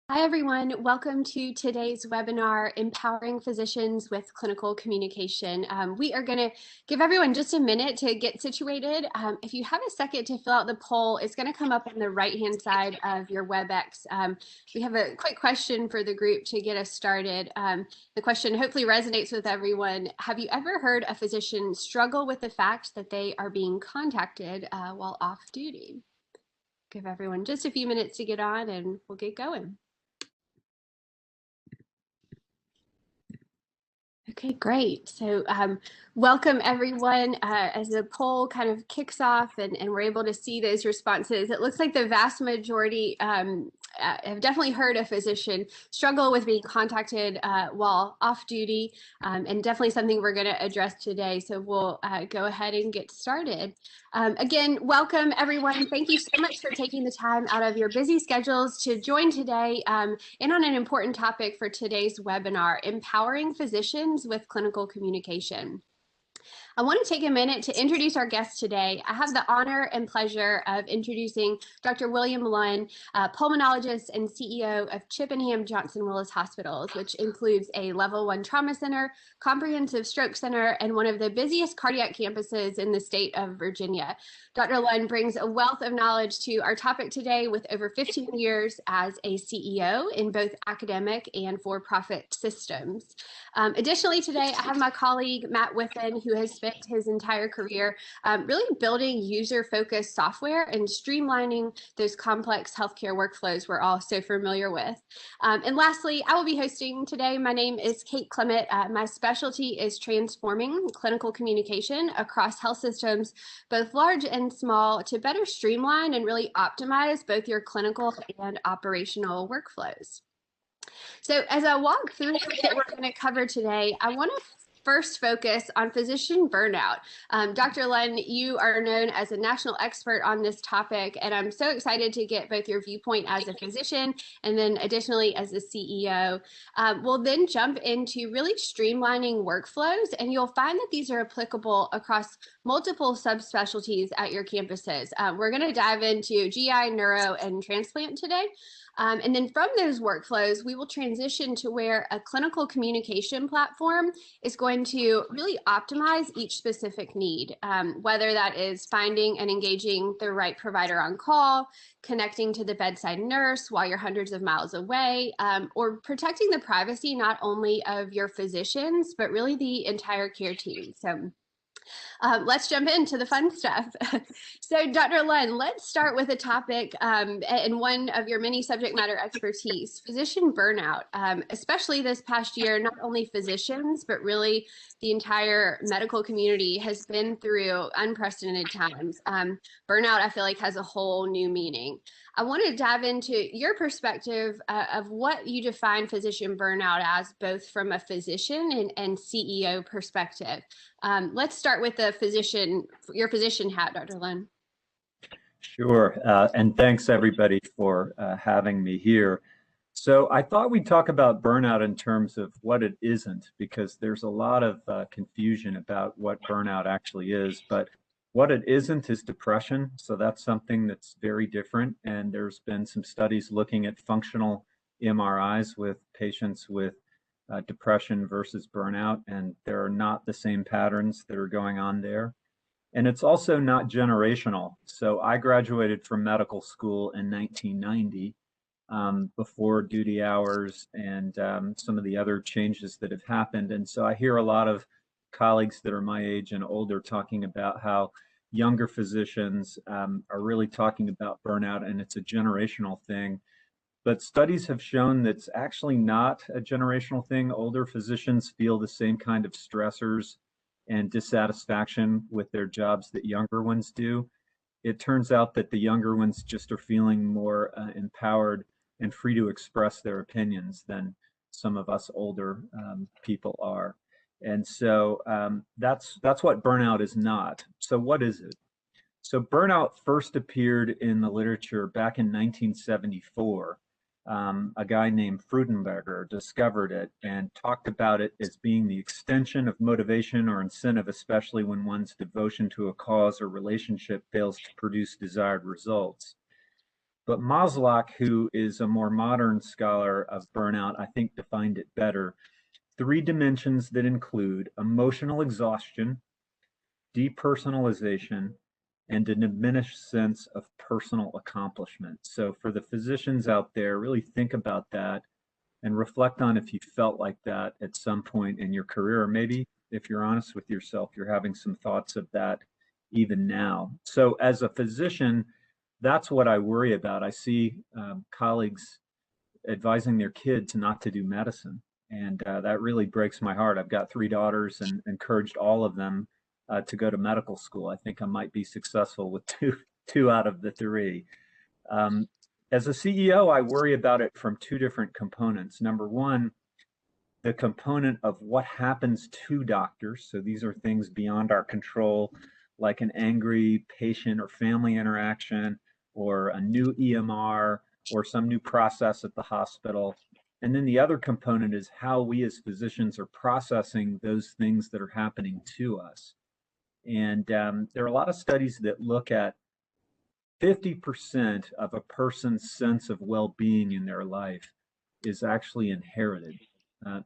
Hi, everyone. Welcome to today's webinar, Empowering Physicians with Clinical Communication. We are going to give everyone just a minute to get situated. If you have a second to fill out the poll, it's going to come up on the right-hand side of your WebEx. We have a quick question for the group to get us started. The question hopefully resonates with everyone. Have you ever heard a physician struggle with the fact that they are being contacted while off duty? Give everyone just a few minutes to get on and we'll get going. Okay, great. So welcome everyone. As the poll kind of kicks off and we're able to see those responses, it looks like the vast majority have definitely heard a physician struggle with being contacted while off duty, and definitely something we're going to address today. So we'll go ahead and get started. Again, welcome everyone. Thank you so much for taking the time out of your busy schedules to join today in on an important topic for today's webinar, Empowering Physicians with Clinical Communication. I want to take a minute to introduce our guest today. I have the honor and pleasure of introducing Dr. William Lunn, pulmonologist and CEO of Chippenham Johnson Willis Hospitals, which includes a level 1 trauma center, comprehensive stroke center, and one of the busiest cardiac campuses in the state of Virginia. Dr. Lunn brings a wealth of knowledge to our topic today with over 15 years as a CEO in both academic and for-profit systems. Additionally, today I have my colleague Matt Whiffen, who has spent his entire career really building user-focused software and streamlining those complex healthcare workflows we're all so familiar with. And lastly, I will be hosting today. My name is Kate Clement. My specialty is transforming clinical communication across health systems, both large and small, to better streamline and really optimize both your clinical and operational workflows. So as I walk through what we're going to cover today, I want to first focus on physician burnout. Dr. Lunn, you are known as a national expert on this topic, and I'm so excited to get both your viewpoint as a physician and then additionally as a CEO. We'll then jump into really streamlining workflows, and you'll find that these are applicable across multiple subspecialties at your campuses. We're going to dive into GI, neuro, and transplant today. And then from those workflows, we will transition to where a clinical communication platform is going to really optimize each specific need, whether that is finding and engaging the right provider on call, connecting to the bedside nurse while you're hundreds of miles away, or protecting the privacy not only of your physicians, but really the entire care team. So let's jump into the fun stuff. So Dr. Lunn, let's start with a topic and one of your many subject matter expertise, physician burnout, especially this past year. Not only physicians, but really the entire medical community has been through unprecedented times. Burnout, I feel like, has a whole new meaning. I want to dive into your perspective of what you define physician burnout as, both from a physician and CEO perspective. Let's start with the physician, your physician hat, Dr. Lunn. Sure, and thanks everybody for having me here. So I thought we'd talk about burnout in terms of what it isn't, because there's a lot of confusion about what burnout actually is. But what it isn't is depression. So that's something that's very different. And there's been some studies looking at functional MRIs with patients with depression versus burnout, and there are not the same patterns that are going on there. And it's also not generational. So I graduated from medical school in 1990, before duty hours and some of the other changes that have happened. And so I hear a lot of colleagues that are my age and older talking about how younger physicians are really talking about burnout, and it's a generational thing. But studies have shown that it's actually not a generational thing. Older physicians feel the same kind of stressors and dissatisfaction with their jobs that younger ones do. It turns out that the younger ones just are feeling more empowered and free to express their opinions than some of us older people are. And so that's what burnout is not. So what is it? So burnout first appeared in the literature back in 1974. A guy named Freudenberger discovered it and talked about it as being the extension of motivation or incentive, especially when one's devotion to a cause or relationship fails to produce desired results. But Maslach, who is a more modern scholar of burnout, I think defined it better. 3 dimensions that include emotional exhaustion, depersonalization, and a diminished sense of personal accomplishment. So for the physicians out there, really think about that and reflect on if you felt like that at some point in your career, or maybe if you're honest with yourself, you're having some thoughts of that even now. So as a physician, that's what I worry about. I see colleagues advising their kids not to do medicine, and that really breaks my heart. I've got 3 daughters and encouraged all of them to go to medical school. I think I might be successful with two out of the 3. Um, as a CEO, I worry about it from 2 different components. Number one, the component of what happens to doctors. So these are things beyond our control, like an angry patient or family interaction, or a new EMR, or some new process at the hospital. And then the other component is how we as physicians are processing those things that are happening to us. And there are a lot of studies that look at 50% of a person's sense of well-being in their life is actually inherited,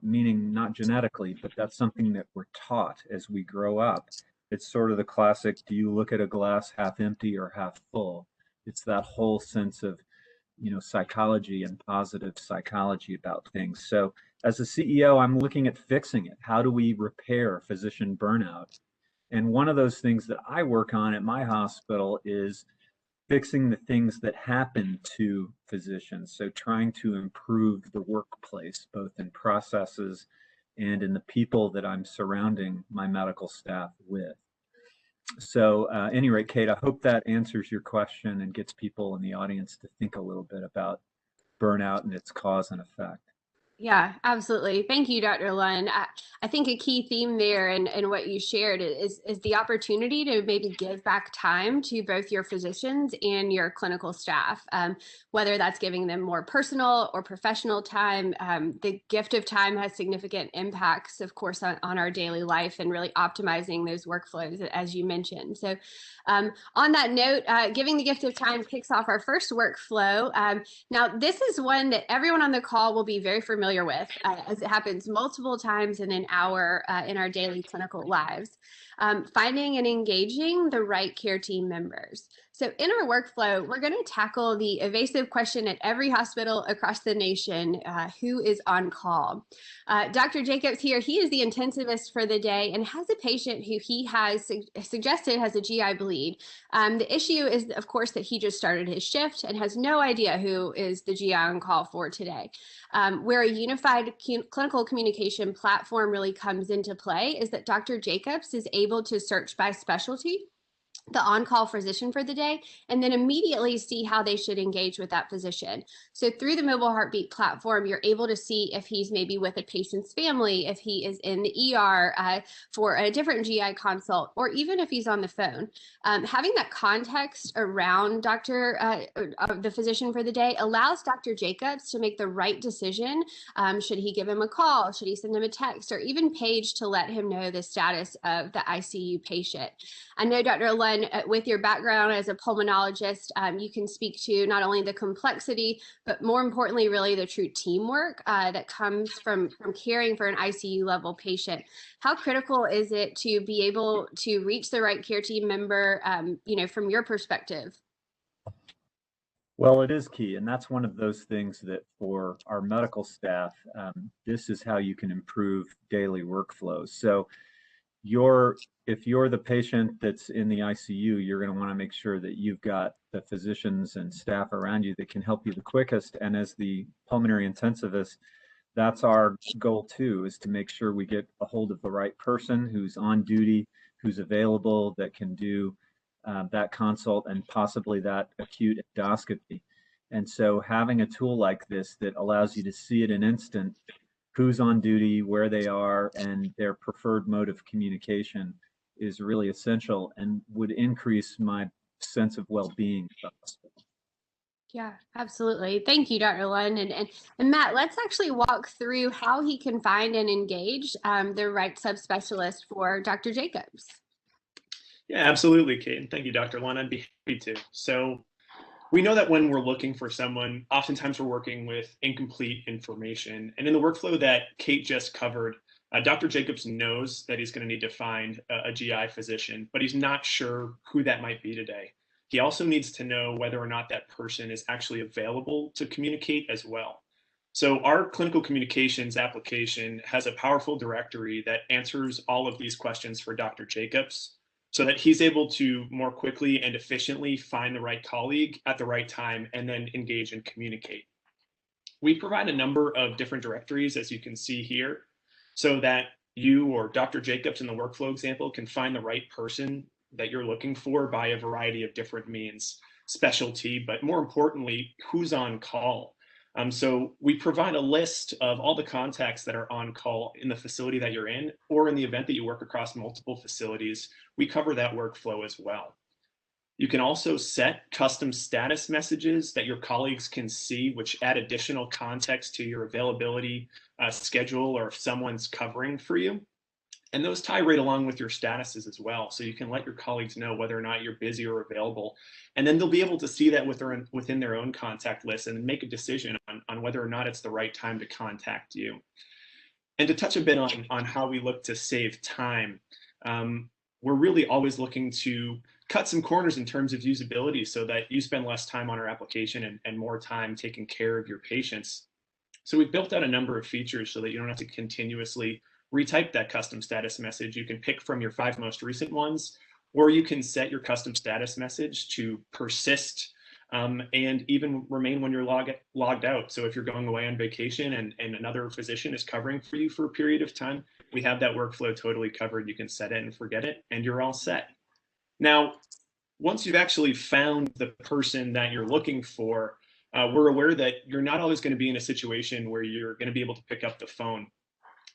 meaning not genetically, but that's something that we're taught as we grow up. It's sort of the classic, do you look at a glass half empty or half full? It's that whole sense of, psychology and positive psychology about things. So as a CEO, I'm looking at fixing it. How do we repair physician burnout? And one of those things that I work on at my hospital is fixing the things that happen to physicians. So trying to improve the workplace, both in processes and in the people that I'm surrounding my medical staff with. So at any rate, Kate, I hope that answers your question and gets people in the audience to think a little bit about burnout and its cause and effect. Yeah, absolutely. Thank you, Dr. Lund. I think a key theme there and what you shared is the opportunity to maybe give back time to both your physicians and your clinical staff, whether that's giving them more personal or professional time. The gift of time has significant impacts, of course, on our daily life and really optimizing those workflows, as you mentioned. So on that note, giving the gift of time kicks off our first workflow. Now, this is one that everyone on the call will be very familiar with, as it happens multiple times in an hour in our daily clinical lives. Finding and engaging the right care team members. So in our workflow, we're going to tackle the evasive question at every hospital across the nation, who is on call? Dr. Jacobs here, he is the intensivist for the day and has a patient who he has suggested has a GI bleed. The issue is, of course, that he just started his shift and has no idea who is the GI on call for today. Where a unified clinical communication platform really comes into play is that Dr. Jacobs is able to search by specialty the on-call physician for the day, and then immediately see how they should engage with that physician. So through the Mobile Heartbeat platform, you're able to see if he's maybe with a patient's family, if he is in the ER for a different GI consult, or even if he's on the phone. Having that context around the physician for the day allows Dr. Jacobs to make the right decision. Should he give him a call? Should he send him a text, or even page to let him know the status of the ICU patient? I know, Dr. Lund, with your background as a pulmonologist, you can speak to not only the complexity, but more importantly, really the true teamwork that comes from caring for an ICU level patient. How critical is it to be able to reach the right care team member, from your perspective? Well, it is key, and that's one of those things that for our medical staff, this is how you can improve daily workflows. So if you're the patient that's in the ICU, you're going to want to make sure that you've got the physicians and staff around you that can help you the quickest. And as the pulmonary intensivist, that's our goal too, is to make sure we get a hold of the right person who's on duty, who's available, that can do that consult and possibly that acute endoscopy. And so having a tool like this that allows you to see at an instant who's on duty, where they are, and their preferred mode of communication is really essential and would increase my sense of well-being at the hospital. Yeah, absolutely. Thank you, Dr. Lund. And Matt, let's actually walk through how he can find and engage the right subspecialist for Dr. Jacobs. Yeah, absolutely, Kate. And thank you, Dr. Lund. I'd be happy to. So We know that when we're looking for someone, oftentimes we're working with incomplete information. And in the workflow that Kate just covered, Dr. Jacobs knows that he's going to need to find a GI physician, but he's not sure who that might be today. He also needs to know whether or not that person is actually available to communicate as well. So our clinical communications application has a powerful directory that answers all of these questions for Dr. Jacobs so that he's able to more quickly and efficiently find the right colleague at the right time and then engage and communicate. We provide a number of different directories, as you can see here, so that you or Dr. Jacobs in the workflow example can find the right person that you're looking for by a variety of different means, specialty, but more importantly, who's on call. So we provide a list of all the contacts that are on call in the facility that you're in, or in the event that you work across multiple facilities, we cover that workflow as well. You can also set custom status messages that your colleagues can see, which add additional context to your availability schedule or if someone's covering for you. And those tie right along with your statuses as well. So you can let your colleagues know whether or not you're busy or available. And then they'll be able to see that within their own contact list and make a decision on whether or not it's the right time to contact you. And to touch a bit on how we look to save time, we're really always looking to cut some corners in terms of usability so that you spend less time on our application and more time taking care of your patients. So we've built out a number of features so that you don't have to continuously retype that custom status message. You can pick from your 5 most recent ones, or you can set your custom status message to persist and even remain when you're logged out. So if you're going away on vacation and another physician is covering for you for a period of time, we have that workflow totally covered. You can set it and forget it, and you're all set. Now, once you've actually found the person that you're looking for, we're aware that you're not always going to be in a situation where you're going to be able to pick up the phone.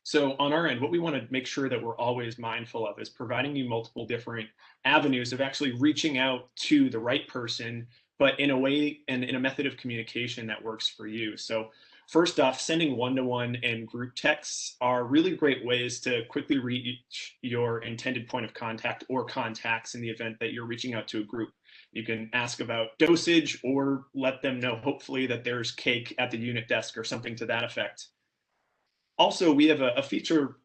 So on our end, what we want to make sure that we're always mindful of is providing you multiple different avenues of actually reaching out to the right person, but in a way and in a method of communication that works for you. So first off, sending one-to-one and group texts are really great ways to quickly reach your intended point of contact or contacts in the event that you're reaching out to a group. You can ask about dosage or let them know, hopefully, that there's cake at the unit desk or something to that effect. Also, we have a feature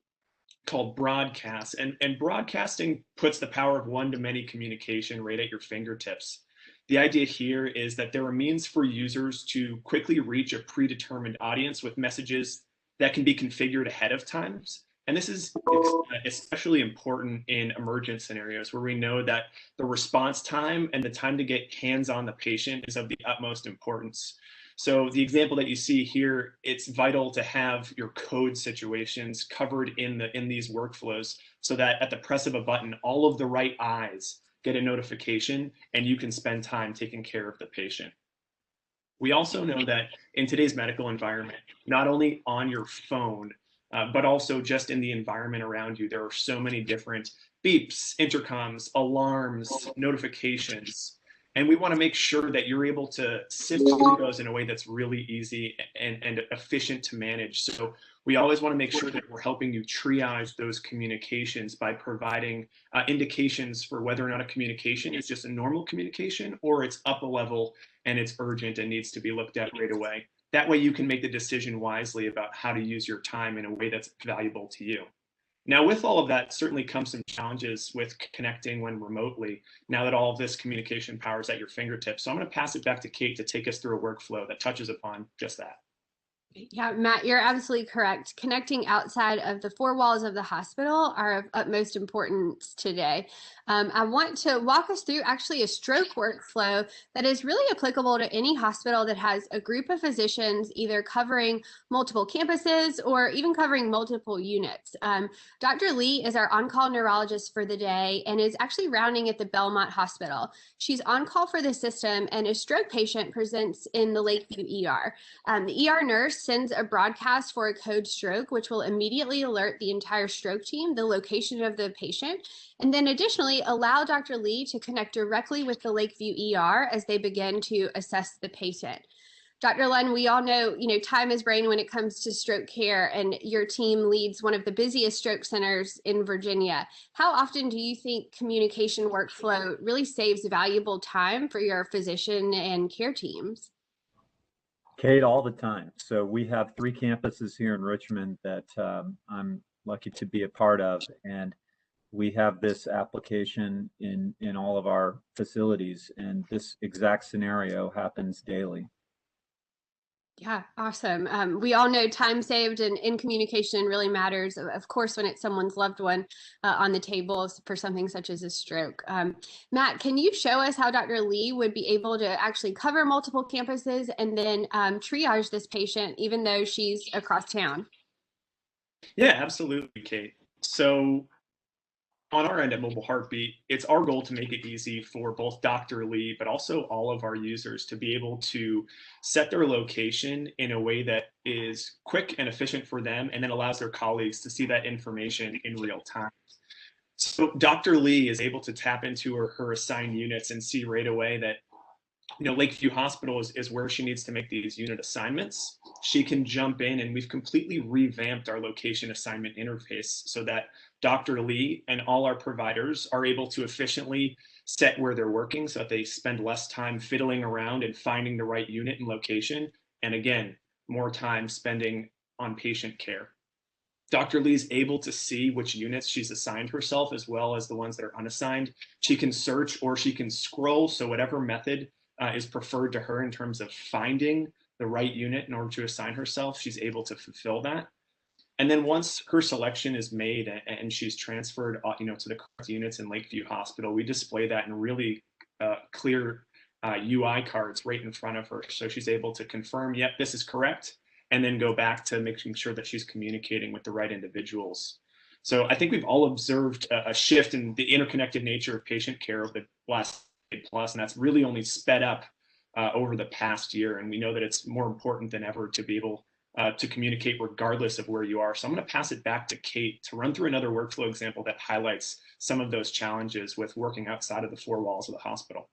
called broadcast, and broadcasting puts the power of one-to-many communication right at your fingertips. The idea here is that there are means for users to quickly reach a predetermined audience with messages that can be configured ahead of time. And this is especially important in emergent scenarios where we know that the response time and the time to get hands on the patient is of the utmost importance. So the example that you see here, it's vital to have your code situations covered in these workflows so that at the press of a button, all of the right eyes get a notification and you can spend time taking care of the patient. We also know that in today's medical environment, not only on your phone, but also just in the environment around you, there are so many different beeps, intercoms, alarms, notifications. And we want to make sure that you're able to sift through those in a way that's really easy and efficient to manage. So we always want to make sure that we're helping you triage those communications by providing indications for whether or not a communication is just a normal communication or it's up a level and it's urgent and needs to be looked at right away. That way you can make the decision wisely about how to use your time in a way that's valuable to you. Now, with all of that, certainly comes some challenges with connecting when remotely, now that all of this communication power is at your fingertips. So I'm going to pass it back to Kate to take us through a workflow that touches upon just that. Yeah, Matt, you're absolutely correct. Connecting outside of the 4 walls of the hospital are of utmost importance today. I want to walk us through actually a stroke workflow that is really applicable to any hospital that has a group of physicians either covering multiple campuses or even covering multiple units. Dr. Lee is our on-call neurologist for the day and is actually rounding at the Belmont Hospital. She's on call for the system, and a stroke patient presents in the Lakeview ER. The ER nurse sends a broadcast for a code stroke, which will immediately alert the entire stroke team the location of the patient, and then additionally allow Dr. Lee to connect directly with the Lakeview ER as they begin to assess the patient. Dr. Lund, we all know, time is brain when it comes to stroke care, and your team leads one of the busiest stroke centers in Virginia. How often do you think communication workflow really saves valuable time for your physician and care teams? Kate, all the time. So we have 3 campuses here in Richmond that I'm lucky to be a part of, and we have this application in all of our facilities, and this exact scenario happens daily. Yeah, awesome. We all know time saved and in communication really matters, of course, when it's someone's loved one on the table for something such as a stroke. Matt, can you show us how Dr. Lee would be able to actually cover multiple campuses and then triage this patient, even though she's across town? Yeah, absolutely, Kate. So on our end at Mobile Heartbeat, it's our goal to make it easy for both Dr. Lee, but also all of our users to be able to set their location in a way that is quick and efficient for them, and then allows their colleagues to see that information in real time. So Dr. Lee is able to tap into her assigned units and see right away that Lakeview Hospital is where she needs to make these unit assignments. She can jump in, and we've completely revamped our location assignment interface so that Dr. Lee and all our providers are able to efficiently set where they're working so that they spend less time fiddling around and finding the right unit and location. And again, more time spending on patient care. Dr. Lee's able to see which units she's assigned herself as well as the ones that are unassigned. She can search or she can scroll. So whatever method is preferred to her in terms of finding the right unit in order to assign herself, she's able to fulfill that. And then once her selection is made and she's transferred, to the correct units in Lakeview Hospital, we display that in really clear UI cards right in front of her. So she's able to confirm, yep, this is correct, and then go back to making sure that she's communicating with the right individuals. So I think we've all observed a shift in the interconnected nature of patient care over the last plus, and that's really only sped up over the past year. And we know that it's more important than ever to be able to communicate regardless of where you are. So I'm going to pass it back to Kate to run through another workflow example that highlights some of those challenges with working outside of the 4 walls of the hospital.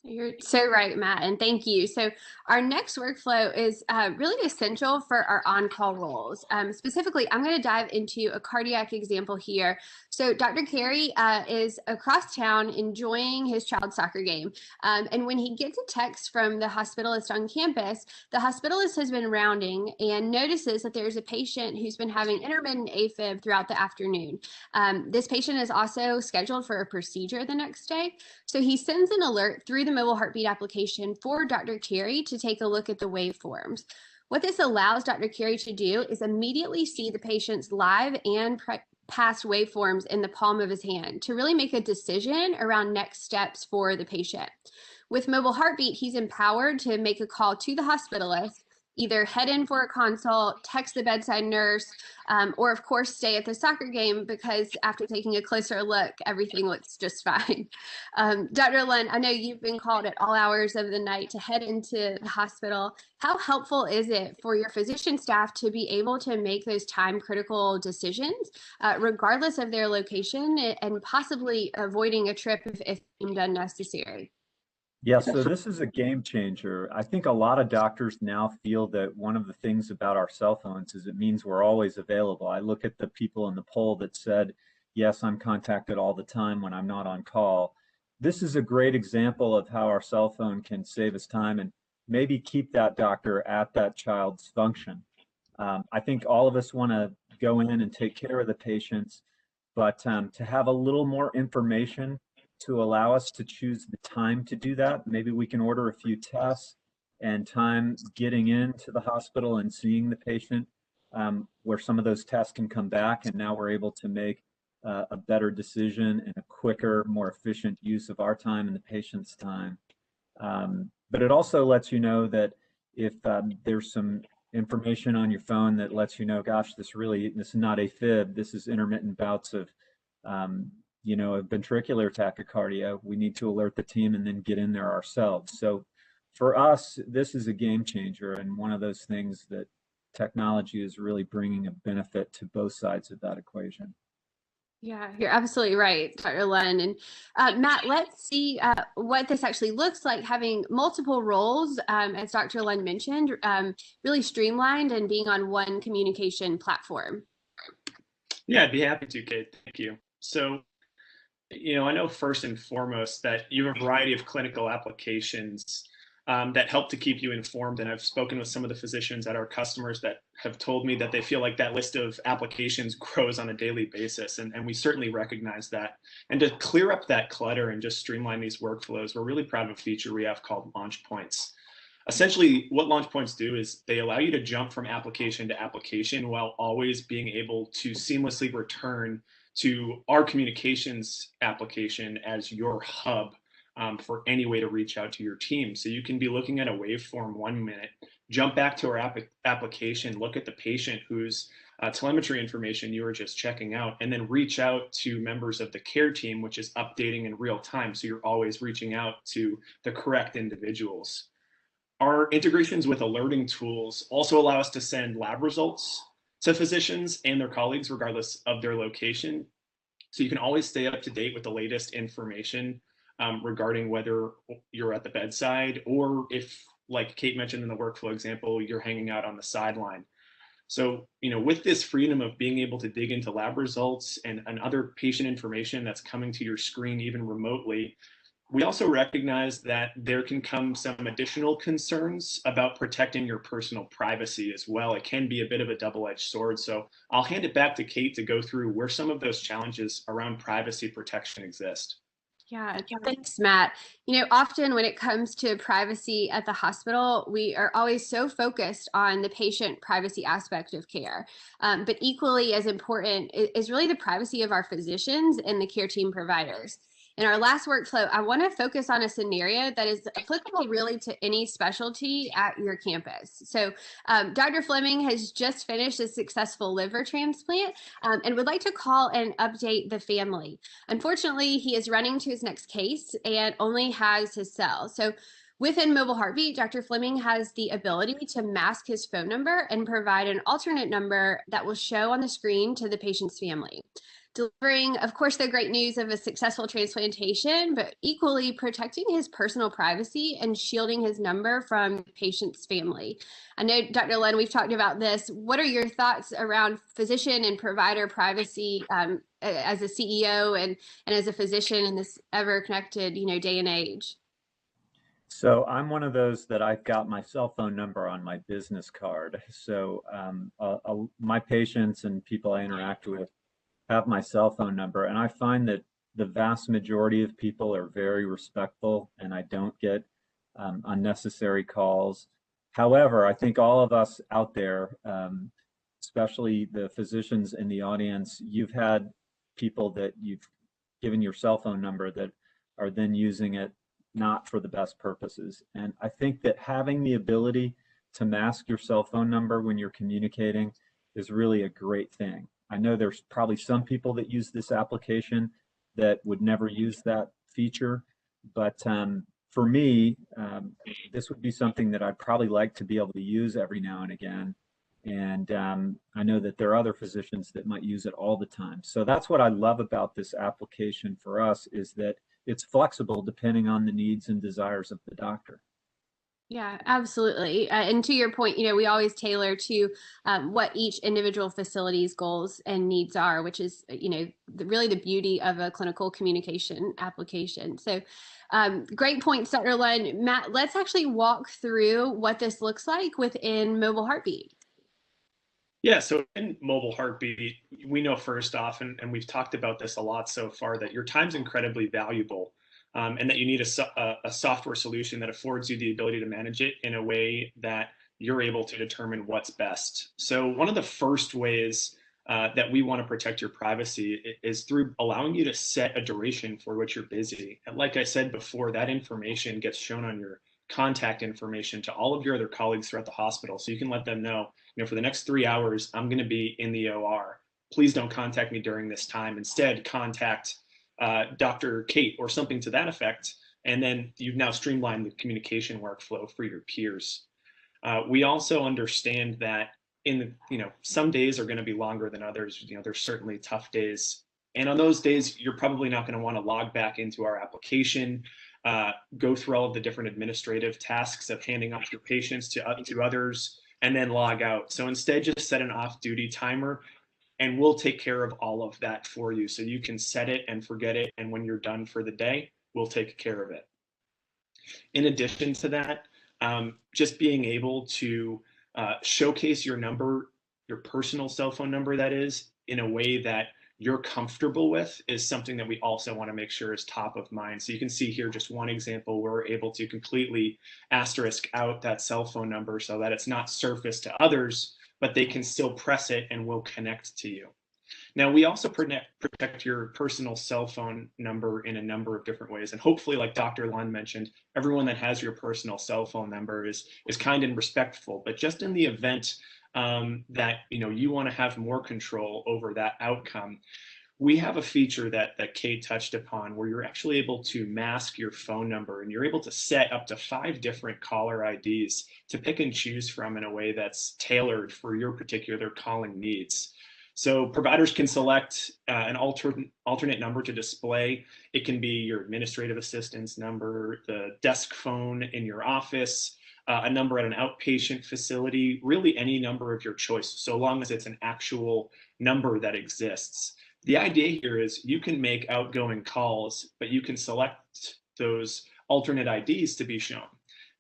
You're so right, Matt, and thank you. So our next workflow is really essential for our on-call roles. Specifically, I'm going to dive into a cardiac example here. So Dr. Carey is across town enjoying his child's soccer game. And when he gets a text from the hospitalist on campus, the hospitalist has been rounding and notices that there's a patient who's been having intermittent AFib throughout the afternoon. This patient is also scheduled for a procedure the next day. So he sends an alert through the Mobile Heartbeat application for Dr. Carey to take a look at the waveforms. What this allows Dr. Carey to do is immediately see the patient's live and past waveforms in the palm of his hand to really make a decision around next steps for the patient. With Mobile Heartbeat, he's empowered to make a call to the hospitalist, either head in for a consult, text the bedside nurse, or of course stay at the soccer game because after taking a closer look, everything looks just fine. Dr. Lund, I know you've been called at all hours of the night to head into the hospital. How helpful is it for your physician staff to be able to make those time critical decisions, regardless of their location, and possibly avoiding a trip if deemed unnecessary? Yeah, so this is a game changer. I think a lot of doctors now feel that one of the things about our cell phones is it means we're always available. I look at the people in the poll that said, yes, I'm contacted all the time when I'm not on call. This is a great example of how our cell phone can save us time and maybe keep that doctor at that child's function. I think all of us want to go in and take care of the patients, but to have a little more information to allow us to choose the time to do that. Maybe we can order a few tests and time getting into the hospital and seeing the patient, where some of those tests can come back, and now we're able to make a better decision and a quicker, more efficient use of our time and the patient's time. But it also lets you know that if there's some information on your phone that lets you know, gosh, this is not AFib, this is intermittent bouts of a ventricular tachycardia, we need to alert the team and then get in there ourselves. So for us, this is a game changer and one of those things that technology is really bringing a benefit to both sides of that equation. Yeah, you're absolutely right, Dr. Lund. And Matt, let's see what this actually looks like having multiple roles, as Dr. Lund mentioned, really streamlined and being on one communication platform. Yeah, I'd be happy to, Kate. Thank you. So, I know first and foremost that you have a variety of clinical applications that help to keep you informed. And I've spoken with some of the physicians at our customers that have told me that they feel like that list of applications grows on a daily basis. And we certainly recognize that. And to clear up that clutter and just streamline these workflows, we're really proud of a feature we have called Launch Points. Essentially, what Launch Points do is they allow you to jump from application to application while always being able to seamlessly return to our communications application as your hub for any way to reach out to your team. So you can be looking at a waveform 1 minute, jump back to our application, look at the patient whose telemetry information you were just checking out, and then reach out to members of the care team, which is updating in real time. So you're always reaching out to the correct individuals. Our integrations with alerting tools also allow us to send lab results to physicians and their colleagues, regardless of their location. So you can always stay up to date with the latest information regarding whether you're at the bedside or if, like Kate mentioned in the workflow example, you're hanging out on the sideline. So, with this freedom of being able to dig into lab results and other patient information that's coming to your screen, even remotely, we also recognize that there can come some additional concerns about protecting your personal privacy as well. It can be a bit of a double-edged sword. So I'll hand it back to Kate to go through where some of those challenges around privacy protection exist. Yeah, thanks, Matt. Often when it comes to privacy at the hospital, we are always so focused on the patient privacy aspect of care. But equally as important is really the privacy of our physicians and the care team providers. In our last workflow, I want to focus on a scenario that is applicable really to any specialty at your campus. So Dr. Fleming has just finished a successful liver transplant and would like to call and update the family. Unfortunately, he is running to his next case and only has his cell. So within Mobile Heartbeat, Dr. Fleming has the ability to mask his phone number and provide an alternate number that will show on the screen to the patient's family, delivering, of course, the great news of a successful transplantation, but equally protecting his personal privacy and shielding his number from the patient's family. I know, Dr. Lund, we've talked about this. What are your thoughts around physician and provider privacy as a CEO and as a physician in this ever-connected, day and age? So I'm one of those that I've got my cell phone number on my business card. So my patients and people I interact with have my cell phone number, and I find that the vast majority of people are very respectful, and I don't get unnecessary calls. However, I think all of us out there, especially the physicians in the audience, you've had people that you've given your cell phone number that are then using it not for the best purposes. And I think that having the ability to mask your cell phone number when you're communicating is really a great thing. I know there's probably some people that use this application that would never use that feature, but for me, this would be something that I'd probably like to be able to use every now and again. And I know that there are other physicians that might use it all the time. So that's what I love about this application for us, is that it's flexible depending on the needs and desires of the doctor. Yeah, absolutely. And to your point, we always tailor to what each individual facility's goals and needs are, which is, really the beauty of a clinical communication application. So great points, Dr. Lund. Matt, let's actually walk through what this looks like within Mobile Heartbeat. Yeah, so in Mobile Heartbeat, we know first off, and we've talked about this a lot so far, that your time's incredibly valuable. And that you need a software solution that affords you the ability to manage it in a way that you're able to determine what's best. So one of the first ways that we want to protect your privacy is through allowing you to set a duration for which you're busy. And like I said before, that information gets shown on your contact information to all of your other colleagues throughout the hospital. So you can let them know, for the next 3 hours, I'm going to be in the OR. Please don't contact me during this time. Instead, contact Dr. Kate or something to that effect, and then you've now streamlined the communication workflow for your peers. We also understand that some days are going to be longer than others. There's certainly tough days And on those days, you're probably not going to want to log back into our application, go through all of the different administrative tasks of handing off your patients to others, and then log out. So instead, just set an off-duty timer, and we'll take care of all of that for you. So you can set it and forget it, and when you're done for the day, we'll take care of it. In addition to that, just being able to showcase your number, your personal cell phone number, that is, in a way that you're comfortable with, is something that we also want to make sure is top of mind. So you can see here just one example where we're able to completely asterisk out that cell phone number so that it's not surfaced to others, but they can still press it and will connect to you. Now, we also protect your personal cell phone number in a number of different ways. And hopefully, like Dr. Lund mentioned, everyone that has your personal cell phone number is kind and respectful. But just in the event that you want to have more control over that outcome, we have a feature that Kate touched upon where you're actually able to mask your phone number, and you're able to set up to 5 different caller IDs to pick and choose from in a way that's tailored for your particular calling needs. So providers can select an alternate number to display. It can be your administrative assistant's number, the desk phone in your office, a number at an outpatient facility, really any number of your choice, so long as it's an actual number that exists. The idea here is you can make outgoing calls, but you can select those alternate IDs to be shown.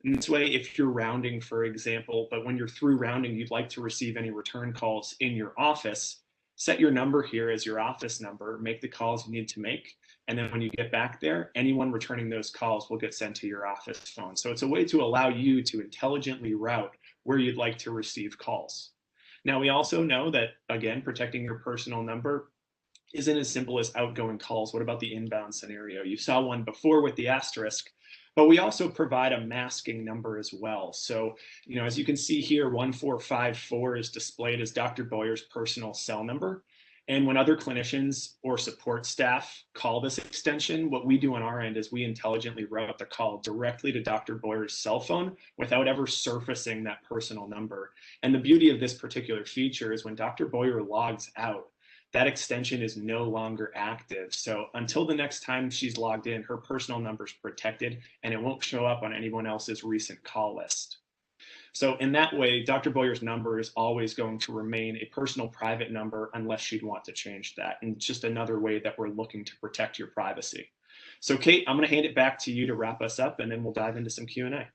In this way, if you're rounding, for example, but when you're through rounding, you'd like to receive any return calls in your office, set your number here as your office number, make the calls you need to make, and then when you get back there, anyone returning those calls will get sent to your office phone. So it's a way to allow you to intelligently route where you'd like to receive calls. Now, we also know that, again, protecting your personal number isn't as simple as outgoing calls. What about the inbound scenario? You saw one before with the asterisk, but we also provide a masking number as well. So, as you can see here, 1454 is displayed as Dr. Boyer's personal cell number. And when other clinicians or support staff call this extension, what we do on our end is we intelligently route the call directly to Dr. Boyer's cell phone without ever surfacing that personal number. And the beauty of this particular feature is when Dr. Boyer logs out, that extension is no longer active. So until the next time she's logged in, her personal number is protected and it won't show up on anyone else's recent call list. So in that way, Dr. Boyer's number is always going to remain a personal private number unless she'd want to change that. And just another way that we're looking to protect your privacy. So Kate, I'm going to hand it back to you to wrap us up, and then we'll dive into some Q&A.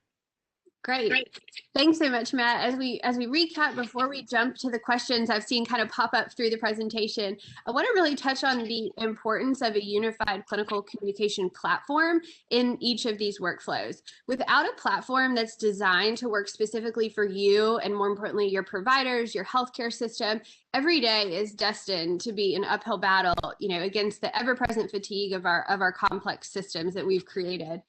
Great. Thanks so much, Matt. As we recap, before we jump to the questions I've seen kind of pop up through the presentation, I want to really touch on the importance of a unified clinical communication platform in each of these workflows. Without a platform that's designed to work specifically for you, and more importantly, your providers, your healthcare system, every day is destined to be an uphill battle, against the ever-present fatigue of our complex systems that we've created.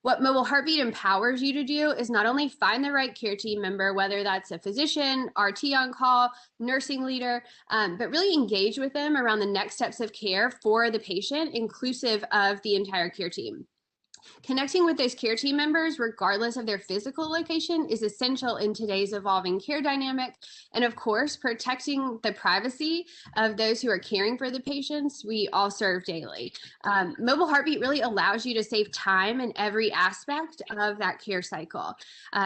What Mobile Heartbeat empowers you to do is not only find the right care team member, whether that's a physician, RT on call, nursing leader, but really engage with them around the next steps of care for the patient, inclusive of the entire care team. Connecting with those care team members, regardless of their physical location, is essential in today's evolving care dynamic. And of course, protecting the privacy of those who are caring for the patients we all serve daily. Mobile Heartbeat really allows you to save time in every aspect of that care cycle.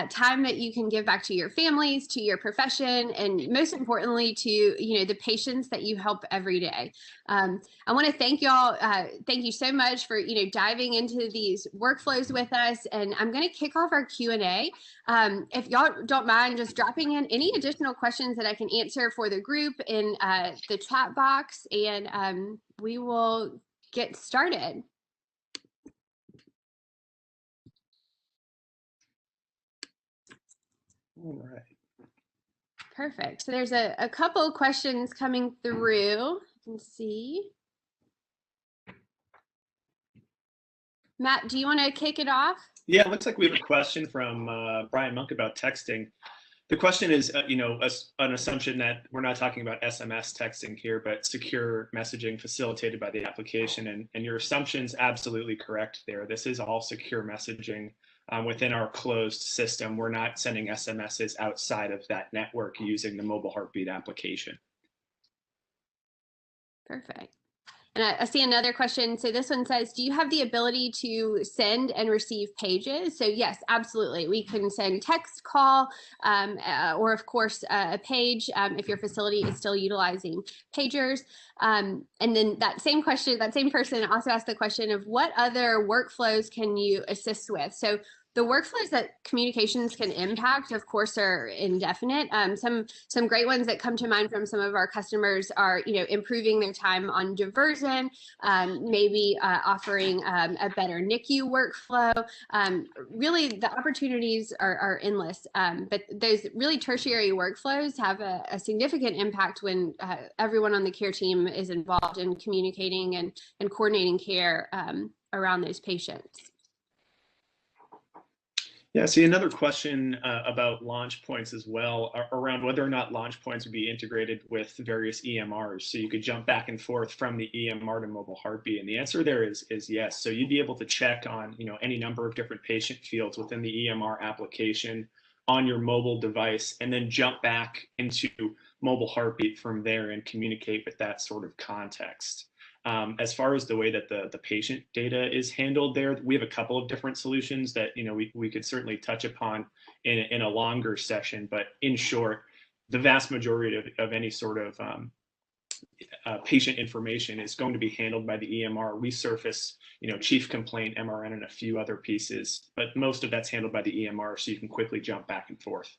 Time that you can give back to your families, to your profession, and most importantly, to the patients that you help every day. I want to thank y'all. Thank you so much for diving into these workflows with us, and I'm going to kick off our Q&A. If y'all don't mind just dropping in any additional questions that I can answer for the group in the chat box, and we will get started. All right. Perfect. So there's a couple of questions coming through. You can see. Matt, do you want to kick it off? Yeah, it looks like we have a question from Brian Monk about texting. The question is, an assumption that we're not talking about SMS texting here, but secure messaging facilitated by the application. And your assumption's absolutely correct there. This is all secure messaging within our closed system. We're not sending SMSs outside of that network using the Mobile Heartbeat application. Perfect. And I see another question. So this one says, do you have the ability to send and receive pages? So yes, absolutely. We can send text, call, or of course a page if your facility is still utilizing pagers. And then that same question, that same person also asked the question of what other workflows can you assist with? So the workflows that communications can impact, of course, are indefinite. Some great ones that come to mind from some of our customers are, improving their time on diversion, maybe offering a better NICU workflow. Really, the opportunities are endless. But those really tertiary workflows have a significant impact when everyone on the care team is involved in communicating and coordinating care around those patients. Yeah, see another question about launch points as well, around whether or not launch points would be integrated with various EMRs. So you could jump back and forth from the EMR to mobile heartbeat. And the answer there is yes. So you'd be able to check on any number of different patient fields within the EMR application on your mobile device, and then jump back into mobile heartbeat from there and communicate with that sort of context. As far as the way that the patient data is handled there, we have a couple of different solutions that we could certainly touch upon in a longer session. But in short, the vast majority of any sort of patient information is going to be handled by the EMR. We surface, chief complaint, MRN, and a few other pieces, but most of that's handled by the EMR, so you can quickly jump back and forth.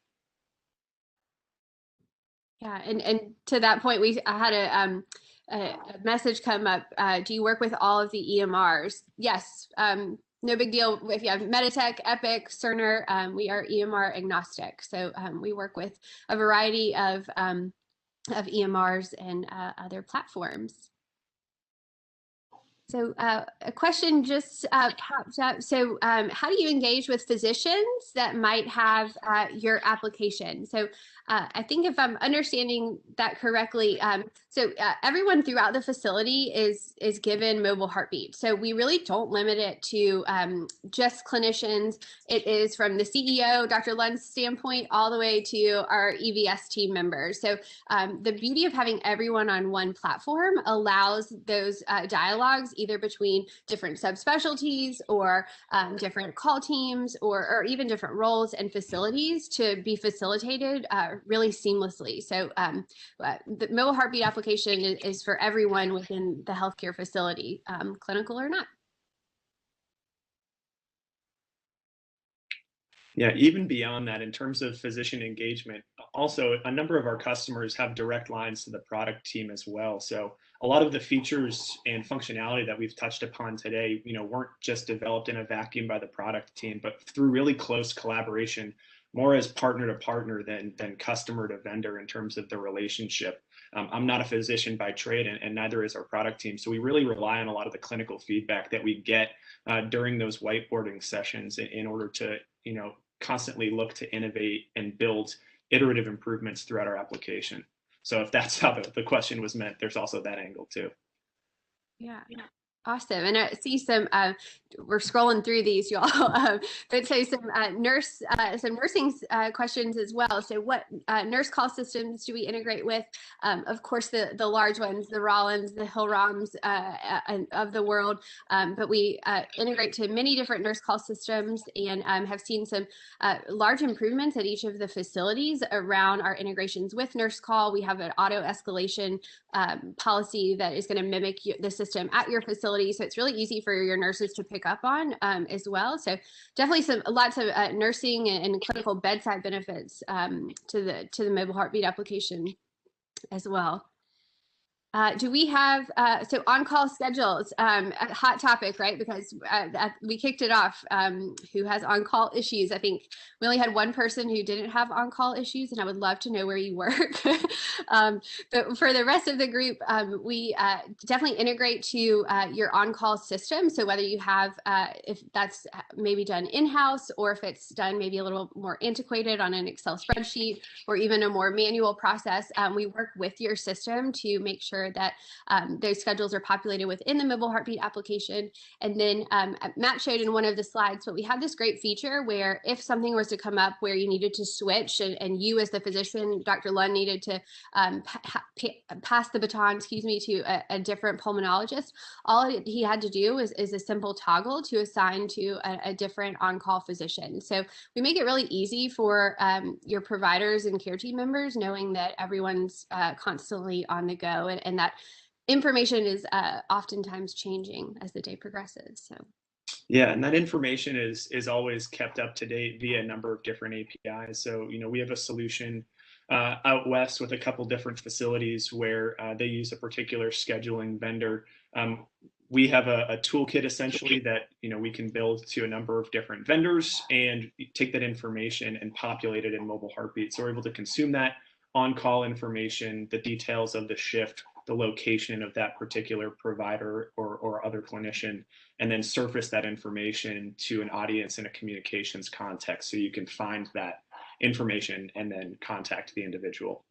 Yeah, and to that point, I had a message come up. Do you work with all of the EMRs? Yes. No big deal if you have Meditech, Epic, Cerner. We are EMR agnostic, so we work with a variety of EMRs and other platforms. So a question just popped up. So how do you engage with physicians that might have your application? So I think if I'm understanding that correctly, everyone throughout the facility is given mobile heartbeat. So we really don't limit it to just clinicians. It is from the CEO, Dr. Lund's standpoint, all the way to our EVS team members. So the beauty of having everyone on one platform allows those dialogues either between different subspecialties or different call teams or even different roles and facilities to be facilitated really seamlessly. So the mobile heartbeat application is for everyone within the healthcare facility, clinical or not. Yeah, even beyond that, in terms of physician engagement, also a number of our customers have direct lines to the product team as well. So a lot of the features and functionality that we've touched upon today, weren't just developed in a vacuum by the product team, but through really close collaboration, more as partner to partner than customer to vendor in terms of the relationship. I'm not a physician by trade, and neither is our product team. So we really rely on a lot of the clinical feedback that we get during those whiteboarding sessions in order to, constantly look to innovate and build iterative improvements throughout our application. So if that's how the question was meant, there's also that angle too. Yeah. Awesome. And I see some, we're scrolling through these, y'all, but so some nursing questions as well. So what nurse call systems do we integrate with? Of course, the large ones, the Rollins, the Hillroms of the world, but we integrate to many different nurse call systems and have seen some large improvements at each of the facilities around our integrations with nurse call. We have an auto escalation policy that is going to mimic the system at your facility. So it's really easy for your nurses to pick up on as well. So definitely lots of nursing and clinical bedside benefits to the mobile heartbeat application as well. Do we have, so on-call schedules, a hot topic, right? Because we kicked it off, who has on-call issues. I think we only had one person who didn't have on-call issues, and I would love to know where you work. But for the rest of the group, we definitely integrate to your on-call system. So whether you have, if that's maybe done in-house or if it's done maybe a little more antiquated on an Excel spreadsheet or even a more manual process, we work with your system to make sure sure that those schedules are populated within the mobile heartbeat application. And then Matt showed in one of the slides, but we have this great feature where if something was to come up where you needed to switch and you as the physician, Dr. Lund, needed to pass the baton, to a different pulmonologist, all he had to do is a simple toggle to assign to a different on-call physician. So we make it really easy for your providers and care team members, knowing that everyone's constantly on the go, and that information is oftentimes changing as the day progresses. So. Yeah, and that information is always kept up to date via a number of different APIs. So, we have a solution out west with a couple different facilities where they use a particular scheduling vendor. We have a toolkit essentially that we can build to a number of different vendors and take that information and populate it in Mobile Heartbeat. So we're able to consume that on-call information, the details of the shift, the location of that particular provider or other clinician, and then surface that information to an audience in a communications context so you can find that information and then contact the individual.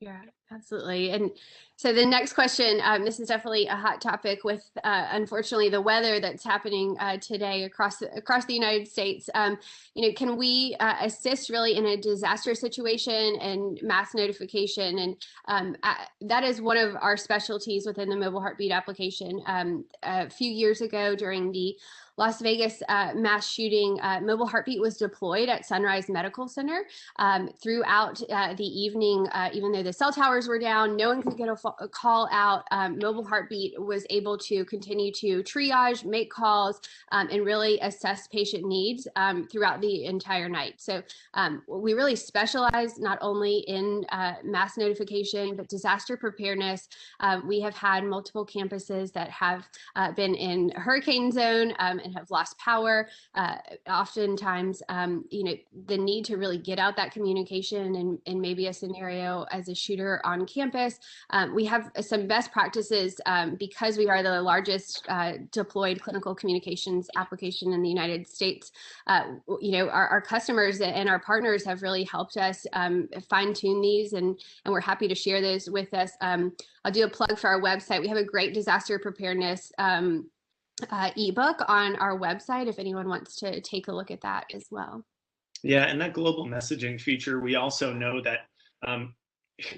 Yeah, absolutely. And so the next question, this is definitely a hot topic with, unfortunately, the weather that's happening today across the United States. Can we assist really in a disaster situation and mass notification? And that is one of our specialties within the Mobile Heartbeat application. A few years ago during the Las Vegas mass shooting, Mobile Heartbeat was deployed at Sunrise Medical Center throughout the evening. Even though the cell towers were down, no one could get a call out. Mobile Heartbeat was able to continue to triage, make calls, and really assess patient needs throughout the entire night. So we really specialize not only in mass notification, but disaster preparedness. We have had multiple campuses that have been in hurricane zone and have lost power. Oftentimes, the need to really get out that communication in maybe a scenario as a shooter on campus. We have some best practices because we are the largest deployed clinical communications application in the United States. Our customers and our partners have really helped us fine tune these, and we're happy to share those with us. I'll do a plug for our website. We have a great disaster preparedness ebook on our website if anyone wants to take a look at that as well. Yeah, and that global messaging feature, we also know that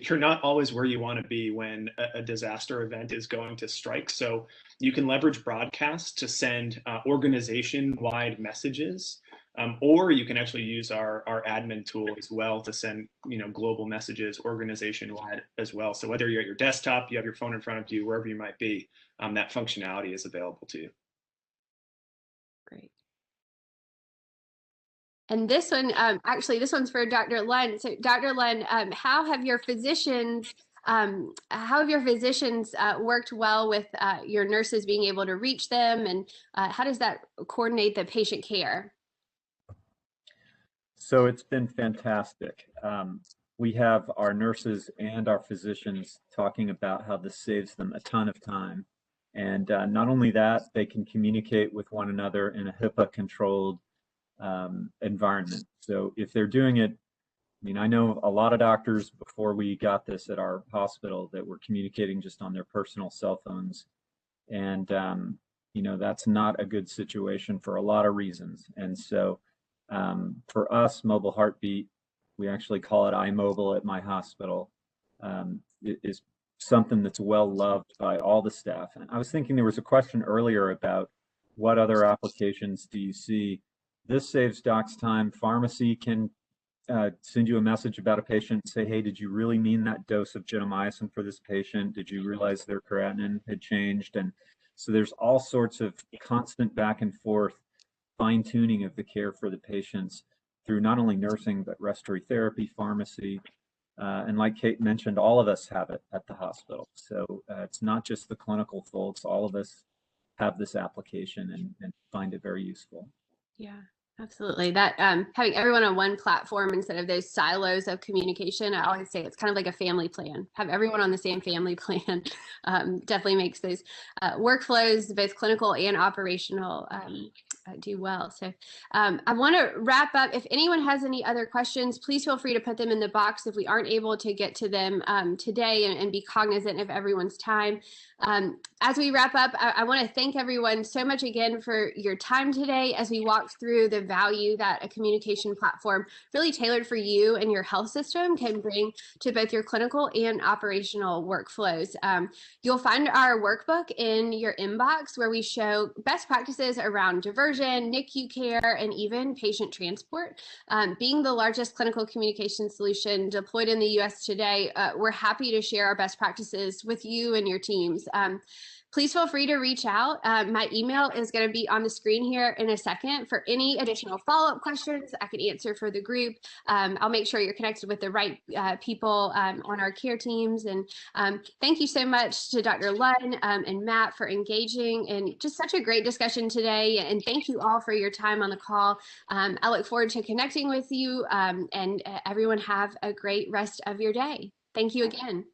you're not always where you want to be when a disaster event is going to strike. So you can leverage broadcasts to send organization-wide messages, or you can actually use our admin tool as well to send global messages organization-wide as well. So whether you're at your desktop, you have your phone in front of you, wherever you might be, that functionality is available to you. Great. And this one, actually, this one's for Dr. Lund. So Dr. Lund, how have your physicians worked well with your nurses being able to reach them, and how does that coordinate the patient care? So it's been fantastic. We have our nurses and our physicians talking about how this saves them a ton of time. And not only that, they can communicate with one another in a HIPAA-controlled environment. So if they're doing it, I know a lot of doctors before we got this at our hospital that were communicating just on their personal cell phones. And, that's not a good situation for a lot of reasons. And so for us, Mobile Heartbeat, we actually call it iMobile at my hospital, is something that's well loved by all the staff. And I was thinking there was a question earlier about what other applications do you see? This saves docs time. Pharmacy can send you a message about a patient, say, hey, did you really mean that dose of gentamicin for this patient? Did you realize their creatinine had changed? And so there's all sorts of constant back and forth fine-tuning of the care for the patients through not only nursing, but respiratory therapy, pharmacy. And like Kate mentioned, all of us have it at the hospital. So it's not just the clinical folks, all of us have this application and find it very useful. Yeah, absolutely. That having everyone on one platform instead of those silos of communication, I always say it's kind of like a family plan. Have everyone on the same family plan definitely makes those workflows, both clinical and operational, do well. So I want to wrap up. If anyone has any other questions, please feel free to put them in the box if we aren't able to get to them today, and be cognizant of everyone's time. As we wrap up, I want to thank everyone so much again for your time today as we walked through the value that a communication platform really tailored for you and your health system can bring to both your clinical and operational workflows. You'll find our workbook in your inbox where we show best practices around diversion, NICU care, and even patient transport. Being the largest clinical communication solution deployed in the US today, we're happy to share our best practices with you and your teams. Please feel free to reach out. My email is going to be on the screen here in a second for any additional follow-up questions I could answer for the group. I'll make sure you're connected with the right people on our care teams. And thank you so much to Dr. Lunn and Matt for engaging in just such a great discussion today. And thank you all for your time on the call. I look forward to connecting with you, and everyone have a great rest of your day. Thank you again.